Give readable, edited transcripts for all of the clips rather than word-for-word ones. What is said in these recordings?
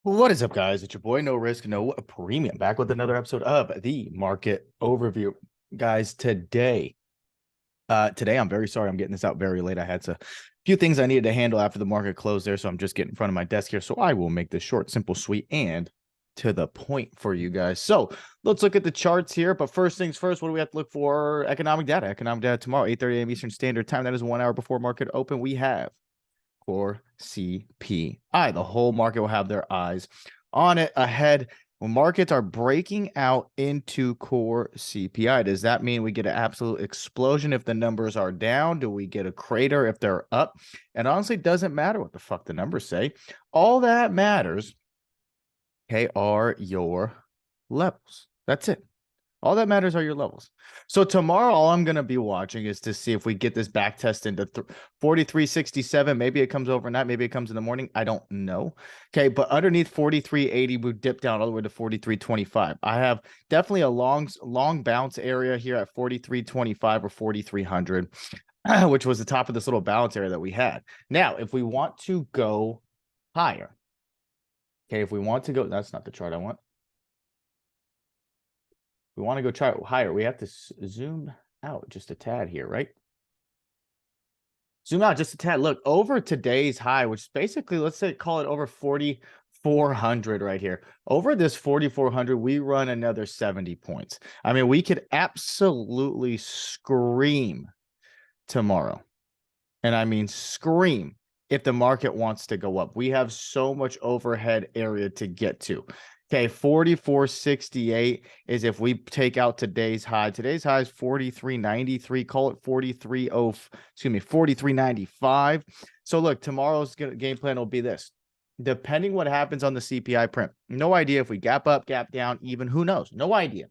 What is up, guys? It's your boy, No Risk, No Premium, back with another episode of the Market Overview. Guys, today I'm very sorry I'm getting this out very late. I had a few things I needed to handle after the market closed there, so I'm just getting in front of my desk here. So I will make this short, simple, sweet, and to the point for you guys. So let's look at the charts here. But first things first, what do we have to look for? Economic data. Economic data tomorrow, 8:30 a.m. Eastern Standard Time. That is 1 hour before market open. We have core CPI. The whole market will have their eyes on it ahead. When markets are breaking out into core CPI, does that mean we get an absolute explosion if the numbers are down? Do we get a crater if they're up? And honestly, it doesn't matter what the fuck the numbers say. All that matters, okay, are your levels. That's it. All that matters are your levels. So tomorrow, all I'm going to be watching is to see if we get this back test into 43.67. Maybe it comes overnight. Maybe it comes in the morning. I don't know. Okay, but underneath 43.80, we dip down all the way to 43.25. I have definitely a long bounce area here at 43.25 or 4,300, which was the top of this little bounce area that we had. Now, if we want to go higher, okay, if we want to go, that's not the chart I want. We want to go try it higher. We have to zoom out just a tad here, right? Zoom out just a tad. Look, over today's high, which is basically, let's say, call it over 4,400 right here. Over this 4,400, we run another 70 points. I mean, we could absolutely scream tomorrow. And I mean, scream if the market wants to go up. We have so much overhead area to get to. Okay, 44.68 is if we take out today's high. Today's high is 43.93. Call it 43.95. So look, tomorrow's game plan will be this. Depending what happens on the CPI print. No idea if we gap up, gap down, even who knows? No idea.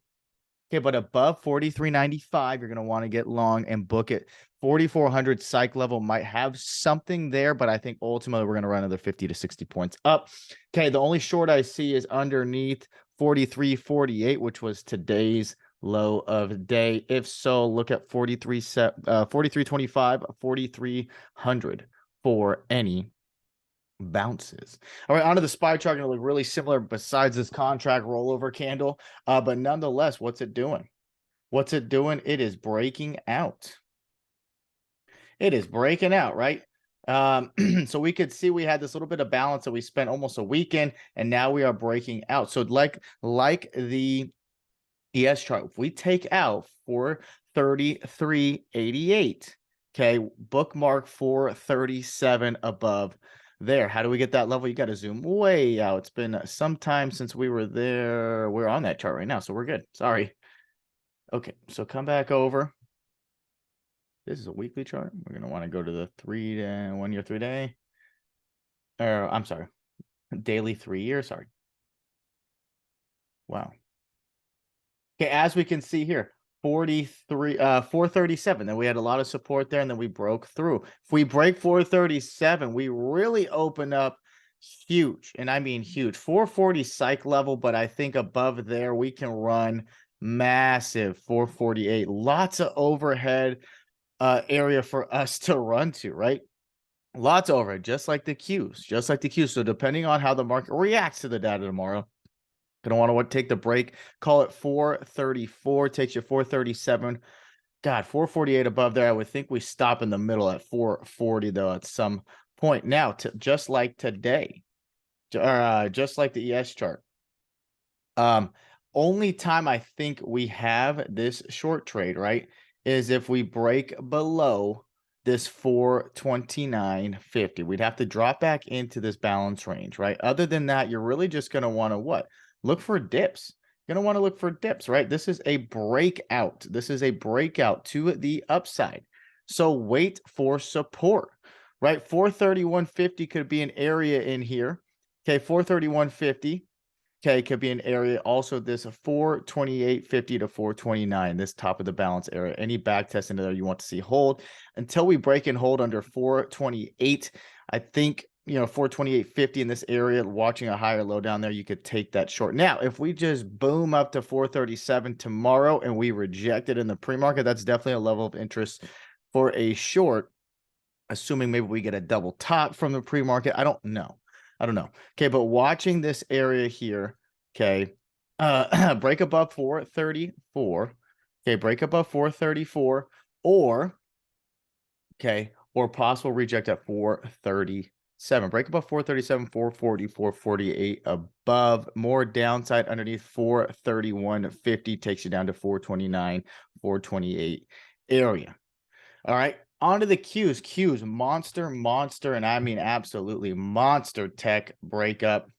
Okay, but above 43.95, you're going to want to get long and book it. 4,400 psych level might have something there, but I think ultimately we're going to run another 50 to 60 points up. Okay, the only short I see is underneath 43.48, which was today's low of the day. If so, look at 43.25, 4,300 for any bounces. All right, onto the SPY chart. Going to look really similar besides this contract rollover candle. But nonetheless, what's it doing? What's it doing? It is breaking out. It is breaking out, right? So we could see we had this little bit of balance that we spent almost a weekend, and now we are breaking out. So like the ES chart, if we take out 433.88, okay, bookmark 437 above there. How do we get that level? You got to zoom way out. It's been some time since we were there. We're on that chart right now, so we're good. Sorry. Okay, so come back over. This is a weekly chart. We're going to want to go to the 1 year, 3 day. Or I'm sorry, daily 3 year. Sorry. Wow. Okay, as we can see here, 437. Then we had a lot of support there, and then we broke through. If we break 437, we really open up huge, and I mean huge. 440 psych level, but I think above there we can run massive 448. Lots of overhead area for us to run to, right? Lots of overhead, just like the Qs, So depending on how the market reacts to the data tomorrow, gonna want to take the break. Call it 434. Takes you 437. God, 448 above there. I would think we stop in the middle at 440 though at some point. Now, just like today, just like the ES chart. Only time I think we have this short trade, right, is if we break below this 429.50. We'd have to drop back into this balance range, right? Other than that, you're really just going to want to what? Look for dips. You're going to want to look for dips, right? This is a breakout. This is a breakout to the upside. So wait for support, right? 431.50 could be an area in here. Okay, 431.50. Okay, could be an area. Also, this 428.50 to 429, this top of the balance area. Any back test into there you want to see hold until we break and hold under 428. I think, 428.50 in this area, watching a higher low down there, you could take that short. Now, if we just boom up to 437 tomorrow and we reject it in the pre-market, that's definitely a level of interest for a short, assuming maybe we get a double top from the pre-market. I don't know. I don't know. Okay, but watching this area here, okay, break above 434. Okay, break above 434, or okay, or possible reject at 437. Break above 437, 440, 448 above. More downside underneath 431.50 takes you down to 429, 428 area. All right. On to the Qs. Qs, monster, and I mean absolutely monster tech breakup.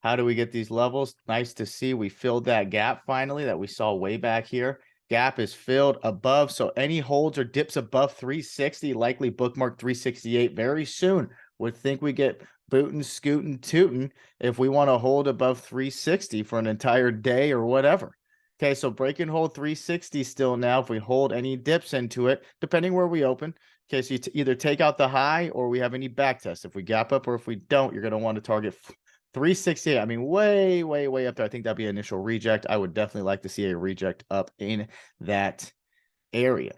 How do we get these levels? Nice to see we filled that gap finally that we saw way back here. Gap is filled above, so any holds or dips above 360, likely bookmark 368 very soon. Would think we get bootin', scootin', tootin' if we want to hold above 360 for an entire day or whatever. Okay, so break and hold 360 still now. If we hold any dips into it, depending where we open. Okay, so you either take out the high or we have any back test. If we gap up or if we don't, you're going to want to target 368. I mean, way up there. I think that'd be an initial reject. I would definitely like to see a reject up in that area.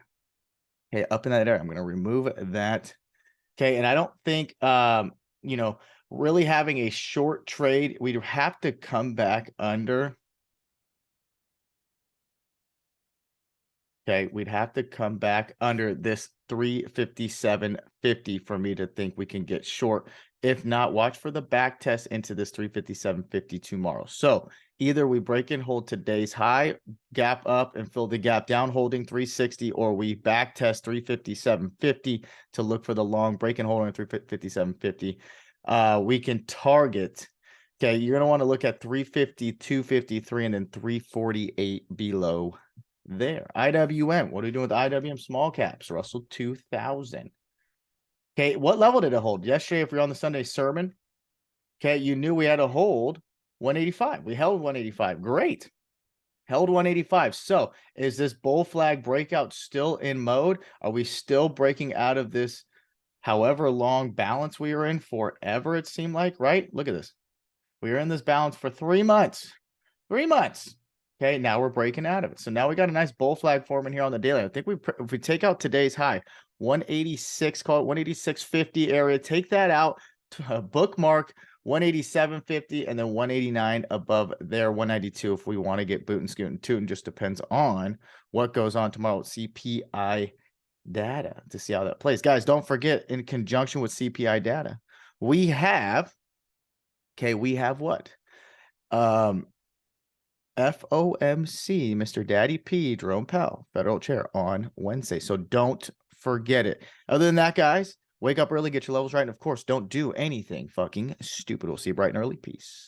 Okay, up in that area. I'm going to remove that. Okay, and I don't think, you know, really having a short trade, we'd have to come back under. Okay, we'd have to come back under this 357.50 for me to think we can get short. If not, watch for the back test into this 357.50 tomorrow. So either we break and hold today's high, gap up and fill the gap down holding 360, or we back test 357.50 to look for the long break and hold on 357.50. We can target. Okay, you're going to want to look at 350, 253, and then 348 below there. IWM. What are we doing with IWM small caps? Russell 2000. Okay, what level did it hold? Yesterday, if you're on the Sunday sermon, okay, you knew we had to hold 185. We held 185. Great. Held 185. So is this bull flag breakout still in mode? Are we still breaking out of this however long balance we were in forever, it seemed like, right? Look at this. We were in this balance for 3 months. 3 months. Okay, now we're breaking out of it. So now we got a nice bull flag forming here on the daily. I think if we take out today's high, 186, call it 186.50 area, take that out to bookmark 187.50 and then 189 above there, 192 if we want to get boot and scoot and toot. And just depends on what goes on tomorrow with CPI data to see how that plays. Guys, don't forget, in conjunction with CPI data, we have, okay, we have what? FOMC, Mr. Daddy P, Jerome Powell, federal chair on Wednesday. So don't forget it. Other than that, guys, wake up early, get your levels right. And of course, don't do anything fucking stupid. We'll see you bright and early. Peace.